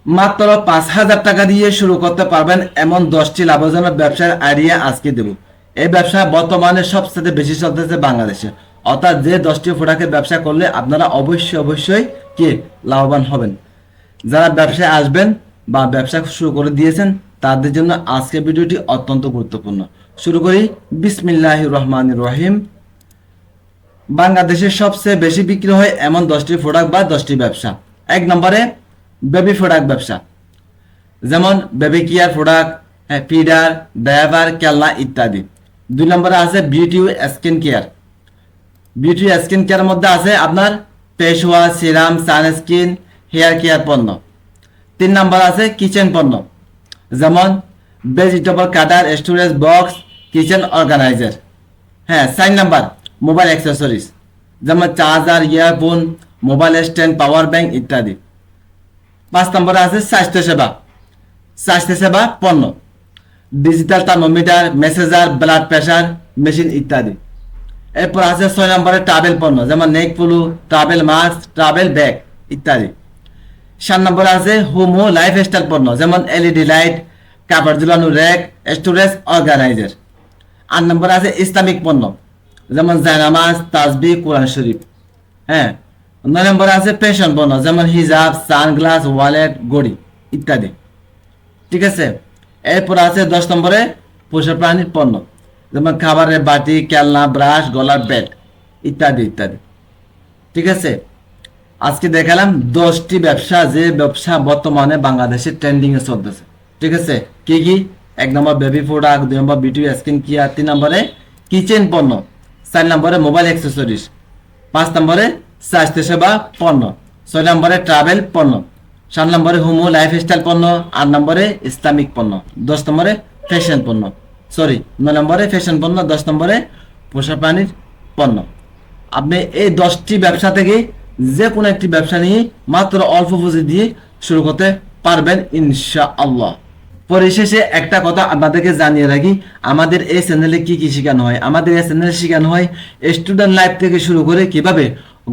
মাত্র 5,000 টাকা দিয়ে শুরু করতে পারবেন এমন 10টি লাভজনক ব্যবসার আইডিয়া আজকে দেব। এই ব্যবসা বর্তমানে সবচেয়ে বেশি চলতেছে বাংলাদেশে। অর্থাৎ যে 10টি প্রোডাক্টের ব্যবসা করলে আপনারা অবশ্যই কি লাভবান হবেন। যারা ব্যবসায় আসবেন বা ব্যবসা শুরু করে দিয়েছেন তাদের জন্য আজকের ভিডিওটি অত্যন্ত গুরুত্বপূর্ণ। শুরু করি বিসমিল্লাহির রহমানির রহিম। বাংলাদেশের সবচেয়ে বেশি বিক্রি হয় এমন 10টি প্রোডাক্ট বা 10টি ব্যবসা। 1 নম্বরে বেবি প্রোডাক্ট ব্যবসা, যেমন baby care product, feeder, diaper, খেলনা ইত্যাদি। 2 নম্বরে আছে beauty skin care. Beauty skin কেয়ারের মধ্যে আছে আপনার face wash, serum, sunscreen, hair care পণ্য। 3 নম্বর আছে কিচেন পণ্য, যেমন vegetable cutter, storage box, kitchen organiser. 4 number mobile accessories, যেমন charger, earphone, mobile stand, power bank ইত্যাদি। 5 নম্বরে আছে স্বাস্থ্যসেবা পণ্য, digital thermometer, massager, blood pressure machine ইত্যাদি। এরপর আছে 6 নম্বরে ট্রাভেল পণ্য, যেমন নেক পুলু, ট্রাভেল মাস্ক, ট্রাভেল ব্যাগ ইত্যাদি। 7 নম্বরে আছে হোম ও লাইফস্টাইল পণ্য, যেমন এলইডি লাইট, কাপড় ঝুলানো র্যাক, স্টোরেজ অর্গানাইজার। 8 নম্বরে আছে ইসলামিক পণ্য, যেমন জায়নামাজ, তাসবিহ, কোরআন শরীফ। 9 নম্বরে আছে ফ্যাশন পণ্য, যেমন হিজাব, সানগ্লাস, ওয়ালেট, ঘড়ি ইত্যাদি। ঠিক আছে। এরপর আছে 10 নম্বরে পোষা প্রাণীর পণ্য, যেমন খাবারের বাটি, খেলনা, ব্রাশ, গলার বেল্ট ইত্যাদি ইত্যাদি। ঠিক আছে। আজকে দেখালাম 10টি ব্যবসা, যে ব্যবসা বর্তমানে বাংলাদেশে ট্রেন্ডিং এ চলতেছে। ঠিক আছে। কি কি? 1 নম্বর বেবি প্রোডাক্ট, 2 নম্বর বিউটি স্কিন কেয়ার, 3 নম্বরে কিচেন পণ্য, 4 নম্বরে মোবাইল অ্যাক্সেসরিজ, 5 নম্বরে স্বাস্থ্যসেবা পণ্য, 6 নম্বরে ট্রাভেল পণ্য, 7 নম্বরে হোম ও লাইফস্টাইল পণ্য, 8 নম্বরে ইসলামিক পণ্য, 10 নম্বরে ফ্যাশন পণ্য, 9 নম্বরে ফ্যাশন পণ্য, 10 নম্বরে পোষা প্রাণীর পণ্য। আপনি এই 10টি ব্যবসা থেকে যে কোনো একটি ব্যবসা নিয়ে মাত্র অল্প পুঁজি দিয়ে শুরু করতে পারবেন ইনশাআল্লাহ। পরিশেষে একটা কথা আপনাদেরকে জানিয়ে রাখি, আমাদের এই চ্যানেলে কি কি শেখানো হয়। আমাদের এই চ্যানেলে শেখানো হয় স্টুডেন্ট লাইফ থেকে শুরু করে কিভাবে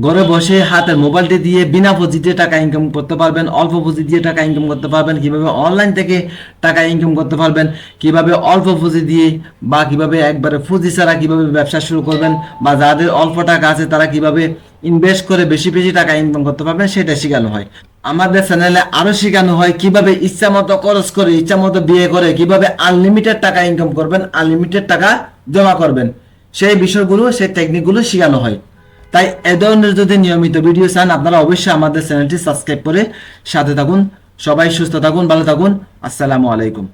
ঘরে বসে হাতের মোবাইলটি দিয়ে বিনা পুঁজিতে টাকা ইনকাম করতে পারবেন, অল্প পুঁজি দিয়ে টাকা ইনকাম করতে পারবেন, কিভাবে অনলাইন থেকে টাকা ইনকাম করতে পারবেন, কিভাবে অল্প পুঁজি দিয়ে বা কিভাবে একবারে পুঁজি ছাড়া কিভাবে ব্যবসা শুরু করবেন, বা যাদের অল্প টাকা আছে তারা কিভাবে ইনভেস্ট করে বেশি বেশি টাকা ইনকাম করতে পারবেন, সেটা শেখানো হয়। আমাদের চ্যানেলে আরো শেখানো হয় কিভাবে ইচ্ছা মতো খরচ করে, ইচ্ছা মতো বিয়ে করে কিভাবে আনলিমিটেড টাকা ইনকাম করবেন, আনলিমিটেড টাকা জমা করবেন, সেই বিষয়গুলো, সেই টেকনিকগুলো শেখানো হয়। তাই এ ধরনের যদি নিয়মিত ভিডিও চান আপনারা অবশ্যই আমাদের চ্যানেলটি সাবস্ক্রাইব করে সাথে থাকুন। সবাই সুস্থ থাকুন, ভালো থাকুন। আসসালামু আলাইকুম।